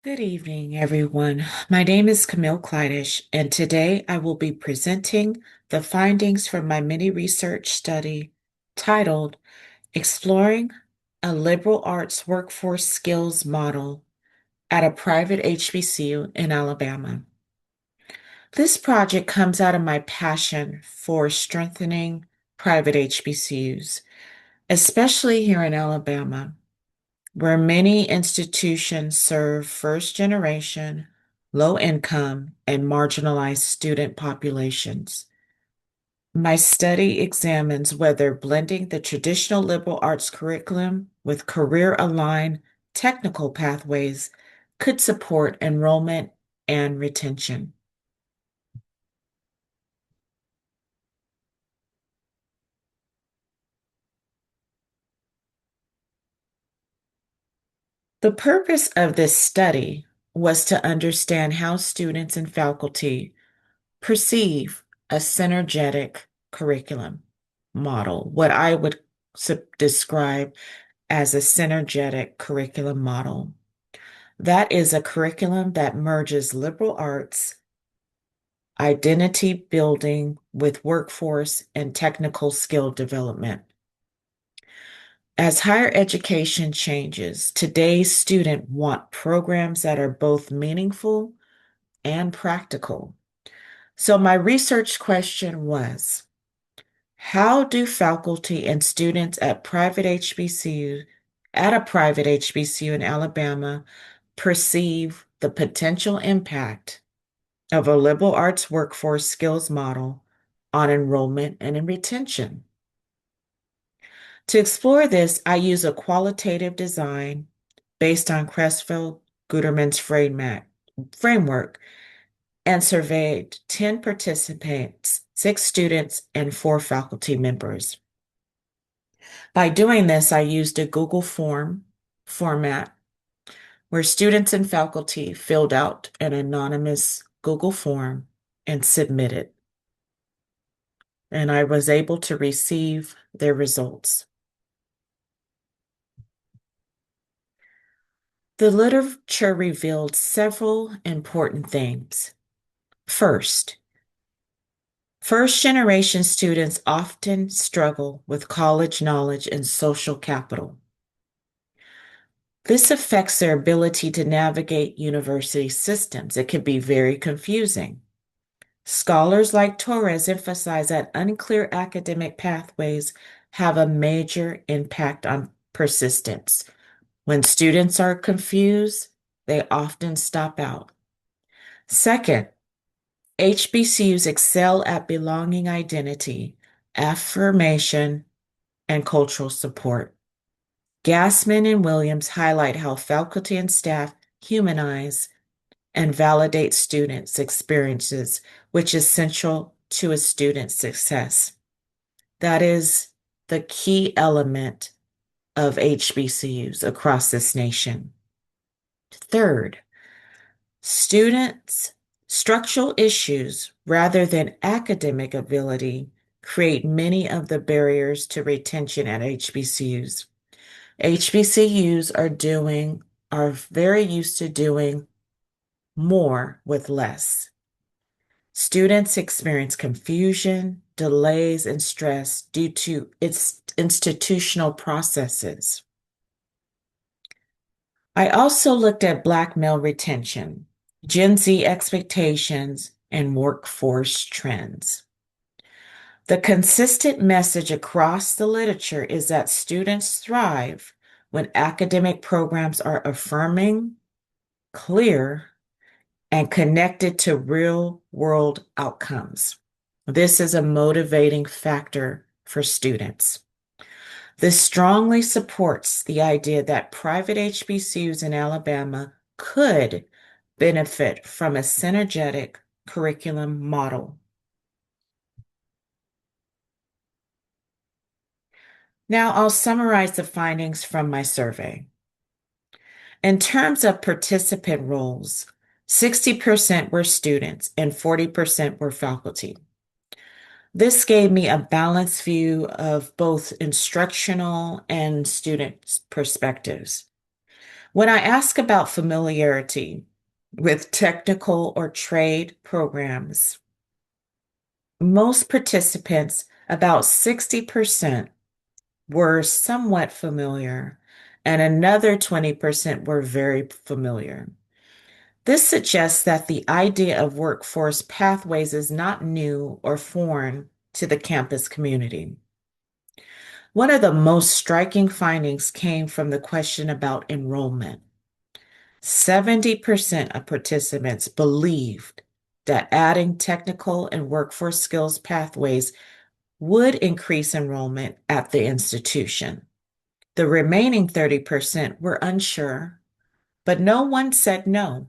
Good evening, everyone. My name is Camille Kleidish, and today I will be presenting the findings from my mini research study titled Exploring a Liberal Arts Workforce Skills Model at a Private HBCU in Alabama. This project comes out of my passion for strengthening private HBCUs, especially here in Alabama, where many institutions serve first generation, low income, and marginalized student populations. My study examines whether blending the traditional liberal arts curriculum with career aligned technical pathways could support enrollment and retention. The purpose of this study was to understand how students and faculty perceive a synergetic curriculum model, what I would describe as a synergetic curriculum model. That is a curriculum that merges liberal arts, identity building with workforce and technical skill development. As higher education changes, today's students want programs that are both meaningful and practical. So my research question was, how do faculty and students at a private HBCU in Alabama perceive the potential impact of a liberal arts workforce skills model on enrollment and in retention? To explore this, I use a qualitative design based on Crestfield Guterman's framework and surveyed 10 participants, 6 students, and 4 faculty members. By doing this, I used a Google form format where students and faculty filled out an anonymous Google form and submitted. And I was able to receive their results. The literature revealed several important things. First generation students often struggle with college knowledge and social capital. This affects their ability to navigate university systems. It can be very confusing. Scholars like Torres emphasize that unclear academic pathways have a major impact on persistence. When students are confused, they often stop out. Second, HBCUs excel at belonging identity, affirmation, and cultural support. Gassman and Williams highlight how faculty and staff humanize and validate students' experiences, which is central to a student's success. That is the key element of HBCUs across this nation. Third, students' structural issues rather than academic ability create many of the barriers to retention at HBCUs. HBCUs are very used to doing more with less. Students experience confusion, delays, and stress due to its institutional processes. I also looked at Black male retention, Gen Z expectations, and workforce trends. The consistent message across the literature is that students thrive when academic programs are affirming, clear, and connected to real world outcomes. This is a motivating factor for students. This strongly supports the idea that private HBCUs in Alabama could benefit from a synergetic curriculum model. Now I'll summarize the findings from my survey. In terms of participant roles, 60% were students and 40% were faculty. This gave me a balanced view of both instructional and student perspectives. When I ask about familiarity with technical or trade programs, most participants, about 60%, were somewhat familiar, and another 20% were very familiar. This suggests that the idea of workforce pathways is not new or foreign to the campus community. One of the most striking findings came from the question about enrollment. 70% of participants believed that adding technical and workforce skills pathways would increase enrollment at the institution. The remaining 30% were unsure, but no one said no.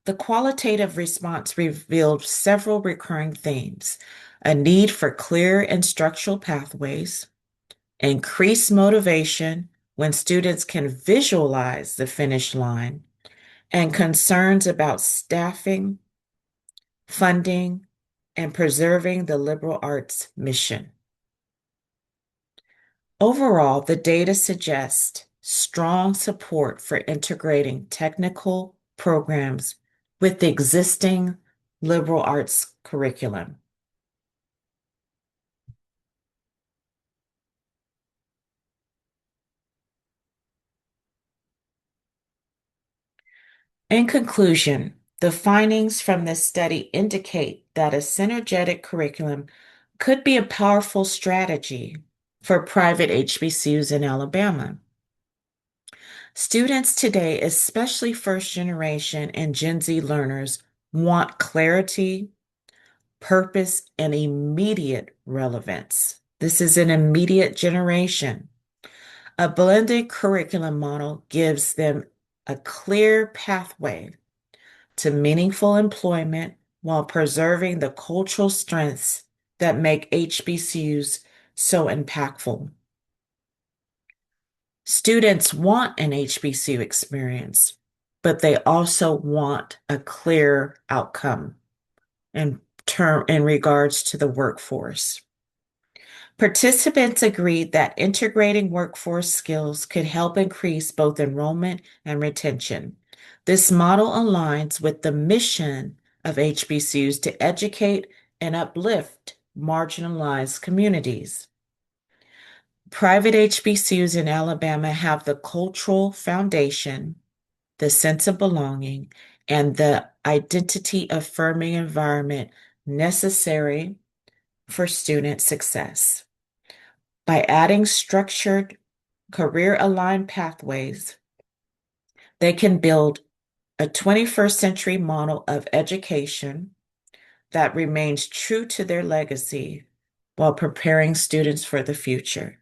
The qualitative response revealed several recurring themes: a need for clear and structural pathways, increased motivation when students can visualize the finish line, and concerns about staffing, funding, and preserving the liberal arts mission. Overall, the data suggests strong support for integrating technical programs with the existing liberal arts curriculum. In conclusion, the findings from this study indicate that a synergetic curriculum could be a powerful strategy for private HBCUs in Alabama. Students today, especially first generation and Gen Z learners, want clarity, purpose, and immediate relevance. This is an immediate generation. A blended curriculum model gives them a clear pathway to meaningful employment while preserving the cultural strengths that make HBCUs so impactful. Students want an HBCU experience, but they also want a clear outcome in regards to the workforce. Participants agreed that integrating workforce skills could help increase both enrollment and retention. This model aligns with the mission of HBCUs to educate and uplift marginalized communities. Private HBCUs in Alabama have the cultural foundation, the sense of belonging, and the identity affirming environment necessary for student success. By adding structured, career aligned pathways, they can build a 21st century model of education that remains true to their legacy while preparing students for the future.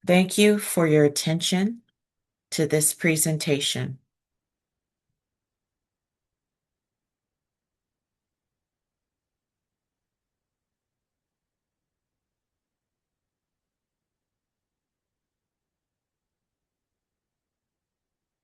Thank you for your attention to this presentation.